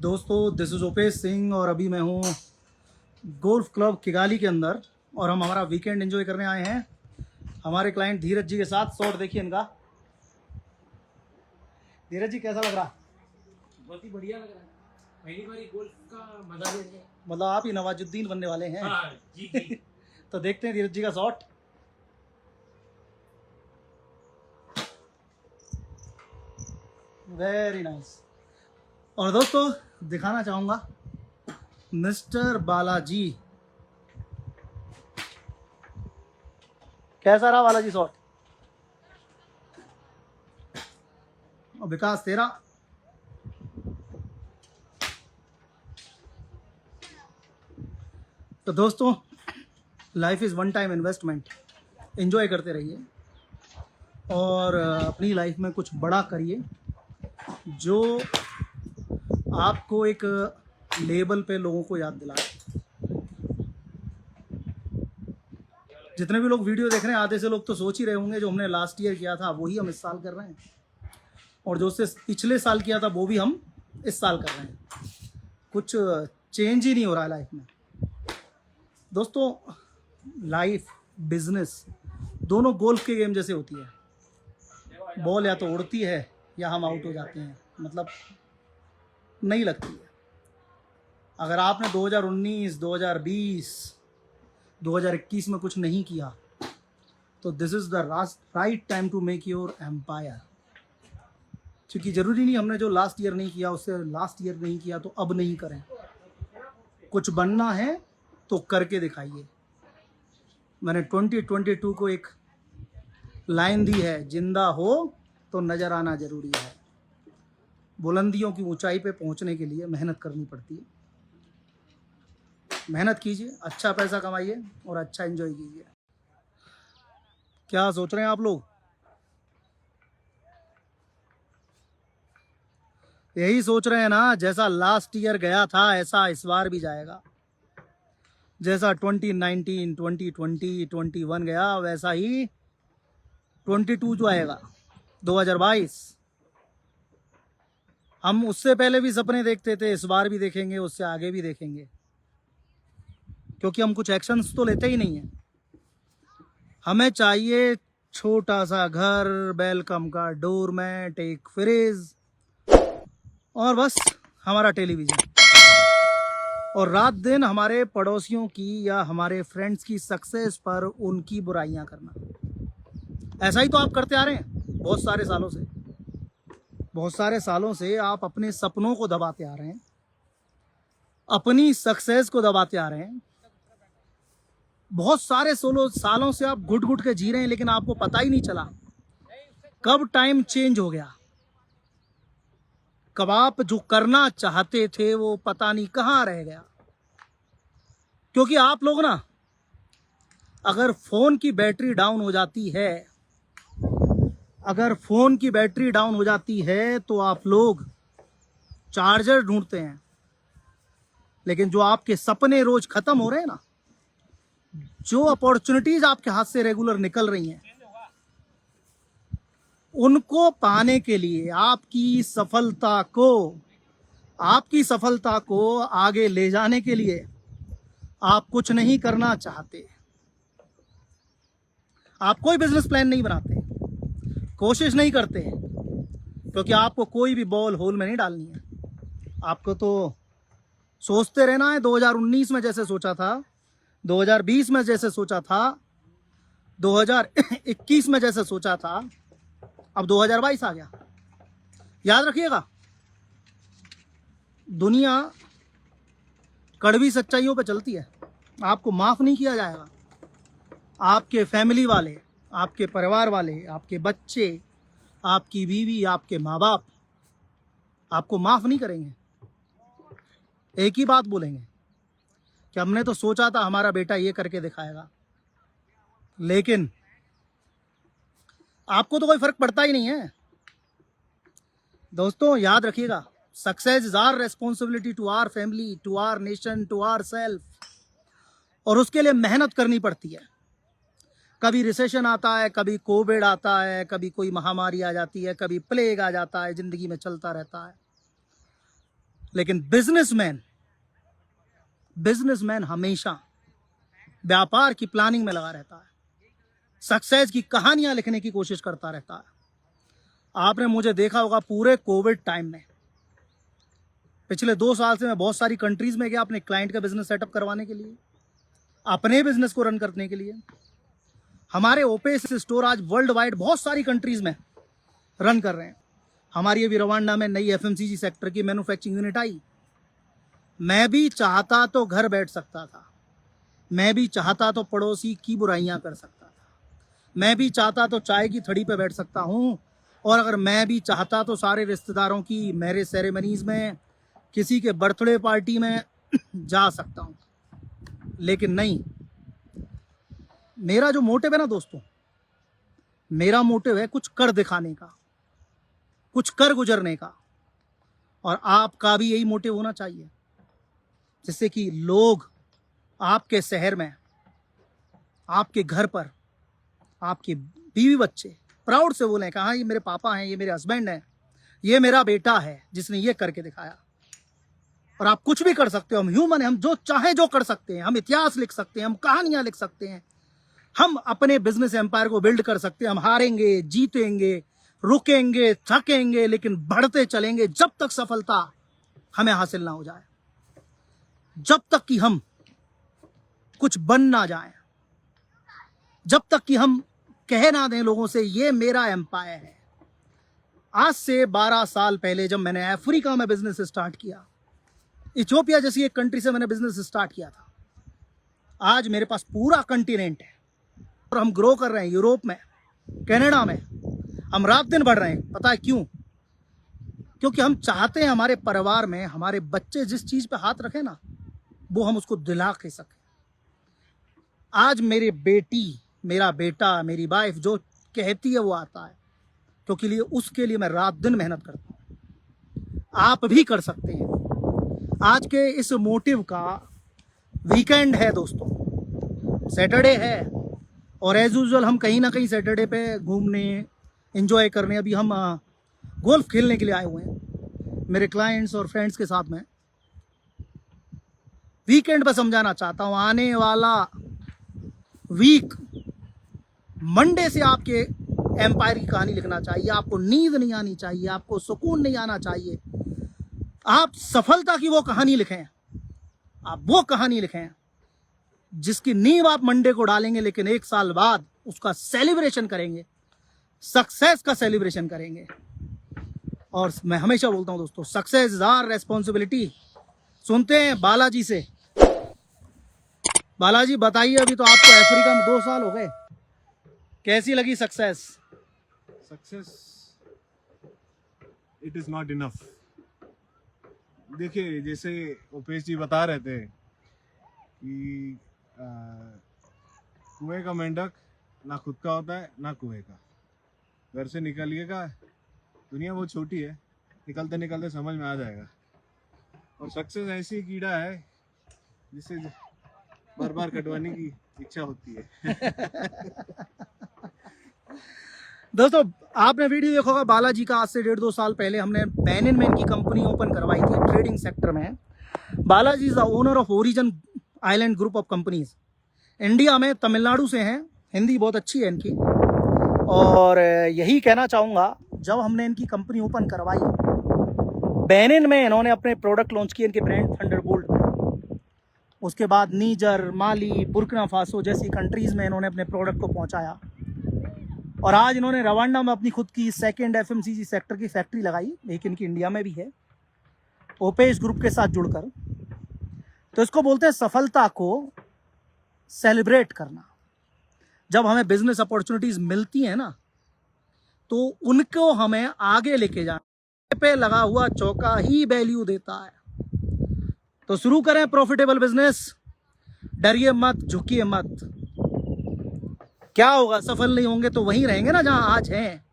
दोस्तों this is Upesh Singh और अभी मैं हूँ गोल्फ क्लब किगाली के अंदर और हम हमारा वीकेंड एंजॉय करने आए हैं हमारे क्लाइंट धीरज जी के साथ। शॉट देखिए इनका। धीरज जी कैसा लग रहा? बहुत ही बढ़िया लग रहा है। पहली बार गोल्फ का मजा ले रहे हैं। मतलब आप ही नवाजुद्दीन बनने वाले हैं। हाँ, जी जी। तो देखते हैं धीरज जी का शॉट। Very nice. और दोस्तों दिखाना चाहूँगा मिस्टर बालाजी। कैसा रहा बालाजी शॉट? और विकास तेरा? तो दोस्तों life is one time investment. Enjoy करते रहिए और अपनी लाइफ में कुछ बड़ा करिए जो आपको एक लेवल पे लोगों को याद दिलाए। जितने भी लोग वीडियो देख रहे हैं आधे से लोग तो सोच ही रहे होंगे जो हमने लास्ट ईयर किया था वही हम इस साल कर रहे हैं, और जो उससे पिछले साल किया था वो भी हम इस साल कर रहे हैं। कुछ चेंज ही नहीं हो रहा है लाइफ में। दोस्तों लाइफ बिजनेस दोनों गोल्फ के गेम जैसे होती है। बॉल या तो उड़ती है या हम आउट हो जाते हैं, मतलब नहीं लगती है। अगर आपने 2019, 2020, 2021 में कुछ नहीं किया तो this is the right time to make your empire. क्योंकि ज़रूरी नहीं हमने जो लास्ट ईयर नहीं किया उससे लास्ट ईयर नहीं किया तो अब नहीं करें। कुछ बनना है तो करके दिखाइए। मैंने 2022 को एक लाइन दी है, जिंदा हो तो नज़र आना ज़रूरी है। बुलंदियों की ऊंचाई पे पहुंचने के लिए मेहनत करनी पड़ती है। मेहनत कीजिए, अच्छा पैसा कमाइए और अच्छा एंजॉय कीजिए। क्या सोच रहे हैं आप लोग? यही सोच रहे हैं ना, जैसा लास्ट ईयर गया था ऐसा इस बार भी जाएगा। जैसा 2019, 2020, 21 गया वैसा ही 22 जो आएगा 2022। हम उससे पहले भी सपने देखते थे, इस बार भी देखेंगे, उससे आगे भी देखेंगे, क्योंकि हम कुछ एक्शंस तो लेते ही नहीं हैं। हमें चाहिए छोटा सा घर, वेलकम का डोरमैट, एक फ्रिज और बस हमारा टेलीविज़न, और रात दिन हमारे पड़ोसियों की या हमारे फ्रेंड्स की सक्सेस पर उनकी बुराइयां करना। ऐसा ही तो आप करते आ रहे हैं बहुत सारे सालों से। बहुत सारे सालों से आप अपने सपनों को दबाते आ रहे हैं, अपनी सक्सेस को दबाते आ रहे हैं। बहुत सारे सालों से आप घुट घुट के जी रहे हैं, लेकिन आपको पता ही नहीं चला कब टाइम चेंज हो गया, कब आप जो करना चाहते थे वो पता नहीं कहाँ रह गया। क्योंकि आप लोग ना, अगर फोन की बैटरी डाउन हो जाती है, अगर फोन की बैटरी डाउन हो जाती है तो आप लोग चार्जर ढूंढते हैं। लेकिन जो आपके सपने रोज खत्म हो रहे हैं ना, जो अपॉर्चुनिटीज आपके हाथ से रेगुलर निकल रही हैं, उनको पाने के लिए आपकी सफलता को आगे ले जाने के लिए आप कुछ नहीं करना चाहते। आप कोई बिजनेस प्लान नहीं बनाते, कोशिश नहीं करते, क्योंकि आपको कोई भी बॉल होल में नहीं डालनी है। आपको तो सोचते रहना है 2019 में जैसे सोचा था, 2020 में जैसे सोचा था, 2021 में जैसे सोचा था, अब 2022 आ गया। याद रखिएगा, दुनिया कड़वी सच्चाइयों पे चलती है। आपको माफ नहीं किया जाएगा। आपके फैमिली वाले, आपके परिवार वाले, आपके बच्चे, आपकी बीवी, आपके माँ बाप आपको माफ नहीं करेंगे। एक ही बात बोलेंगे कि हमने तो सोचा था हमारा बेटा ये करके दिखाएगा, लेकिन आपको तो कोई फर्क पड़ता ही नहीं है। दोस्तों याद रखिएगा, success is our responsibility to our family, to our nation, to our self, और उसके लिए मेहनत करनी पड़ती है। कभी रिसेशन आता है, कभी कोविड आता है, कभी कोई महामारी आ जाती है, कभी प्लेग आ जाता है, जिंदगी में चलता रहता है। लेकिन बिजनेसमैन हमेशा व्यापार की प्लानिंग में लगा रहता है, सक्सेस की कहानियां लिखने की कोशिश करता रहता है। आपने मुझे देखा होगा पूरे कोविड टाइम में, पिछले 2 साल से मैं बहुत सारी कंट्रीज में गया अपने क्लाइंट का बिजनेस सेटअप करवाने के लिए, अपने बिजनेस को रन करने के लिए। हमारे ओपेस स्टोर आज वर्ल्ड वाइड बहुत सारी कंट्रीज में रन कर रहे हैं। हमारी अभी रवांडा में नई एफएमसीजी सेक्टर की मैन्युफैक्चरिंग यूनिट आई। मैं भी चाहता तो घर बैठ सकता था, मैं भी चाहता तो पड़ोसी की बुराइयां कर सकता था, मैं भी चाहता तो चाय की थड़ी पे बैठ सकता हूं, और अगर मैं भी चाहता तो सारे रिश्तेदारों की मैरिज सेरेमनीज में, किसी के बर्थडे पार्टी में जा सकता हूं। लेकिन नहीं, मेरा जो मोटिव है ना दोस्तों, मेरा मोटिव है कुछ कर दिखाने का, कुछ कर गुजरने का। और आपका भी यही मोटिव होना चाहिए, जिससे कि लोग आपके शहर में, आपके घर पर, आपके बीवी बच्चे प्राउड से बोलें कि हाँ ये मेरे पापा हैं, ये मेरे हस्बैंड हैं, ये मेरा बेटा है जिसने ये करके दिखाया। और आप कुछ भी कर सकते हो, हम ह्यूमन हैं, हम जो चाहे जो कर सकते हैं, हम इतिहास लिख सकते हैं, हम कहानियां लिख सकते हैं, हम अपने बिजनेस एम्पायर को बिल्ड कर सकते हैं। हम हारेंगे, जीतेंगे, रुकेंगे, थकेंगे, लेकिन बढ़ते चलेंगे जब तक सफलता हमें हासिल ना हो जाए, जब तक कि हम कुछ बन ना जाए, जब तक कि हम कह ना दें लोगों से ये मेरा एम्पायर है। आज से 12 साल पहले जब मैंने अफ्रीका में बिजनेस स्टार्ट किया, इथियोपिया जैसी एक कंट्री से मैंने बिजनेस स्टार्ट किया था, आज मेरे पास पूरा कंटिनेंट है और हम ग्रो कर रहे हैं। यूरोप में, कनाडा में हम रात दिन बढ़ रहे हैं। पता है क्यों? क्योंकि हम चाहते हैं हमारे परिवार में हमारे बच्चे जिस चीज पे हाथ रखें ना, वो हम उसको दिला के सकें। आज मेरी बेटी, मेरा बेटा, मेरी वाइफ जो कहती है वो आता है, क्योंकि उसके लिए मैं रात दिन मेहनत करता हूं। आप भी कर सकते हैं। आज के इस मोटिव का वीकेंड है दोस्तों, सैटरडे है, और एज यूजुअल हम कहीं ना कहीं सैटरडे पे घूमने, एंजॉय करने, अभी हम गोल्फ खेलने के लिए आए हुए हैं मेरे क्लाइंट्स और फ्रेंड्स के साथ में। वीकेंड पर समझाना चाहता हूं, आने वाला वीक मंडे से आपके एम्पायर की कहानी लिखना चाहिए। आपको नींद नहीं आनी चाहिए, आपको सुकून नहीं आना चाहिए। आप सफलता की वो कहानी लिखें, आप वो कहानी लिखें जिसकी नींव आप मंडे को डालेंगे, लेकिन 1 साल बाद उसका सेलिब्रेशन करेंगे, सक्सेस का सेलिब्रेशन करेंगे। और मैं हमेशा बोलता हूं दोस्तों, सक्सेस इज आवर रेस्पॉन्सिबिलिटी। सुनते हैं बालाजी से। बालाजी बताइए, अभी तो आपको अफ्रीका में 2 साल हो गए, कैसी लगी success? Success it is not enough. देखिए, जैसे उपेश जी बता रहे थे कि कुएं का मेंढक ना खुद का होता है ना कुएं का। घर से निकलिएगा, दुनिया बहुत छोटी है, निकलते निकलते समझ में आ जाएगा। और सक्सेस ऐसी कीड़ा है जिसे बार बार कटवाने की इच्छा होती है। दोस्तों, आपने वीडियो देखा होगा बालाजी का। आज से 1.5-2 साल पहले हमने बेनिन में इनकी कंपनी ओपन करवाई थी ट्रेडिंग सेक्टर में। Balaji is the owner of origin island group of companies. India में तमिलनाडु से हैं, हिंदी बहुत अच्छी है इनकी। और यही कहना चाहूँगा, जब हमने इनकी कंपनी ओपन करवाई, बेनिन में इन्होंने अपने प्रोडक्ट लॉन्च किए, इनके ब्रांड थंडरबोल्ट में। उसके बाद नीजर, माली, बुर्किना फासो जैसी कंट्रीज़ में इन्होंने अपने प्रोडक्ट को पहुँचाया। और आज इन्होंने रवांडा में अपनी खुद की सेकेंड एफएमसीजी सेक्टर की फैक्ट्री लगाई, एक इनकी इंडिया में भी है, ओपेश ग्रुप के साथ जुड़कर। तो इसको बोलते हैं सफलता को सेलिब्रेट करना। जब हमें बिजनेस अपॉर्चुनिटीज मिलती हैं ना, तो उनको हमें आगे लेके जाना पे लगा हुआ चौका ही वैल्यू देता है। तो शुरू करें प्रॉफिटेबल बिजनेस, डरिए मत, झुकिए मत। क्या होगा? सफल नहीं होंगे तो वहीं रहेंगे ना जहां आज हैं,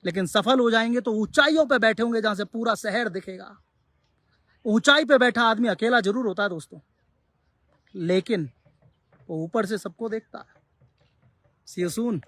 लेकिन सफल हो जाएंगे तो ऊंचाइयों पे बैठे होंगे जहां से पूरा शहर दिखेगा। ऊंचाई पे बैठा आदमी अकेला जरूर होता है दोस्तों, लेकिन वो ऊपर से सबको देखता है। सी यू सून।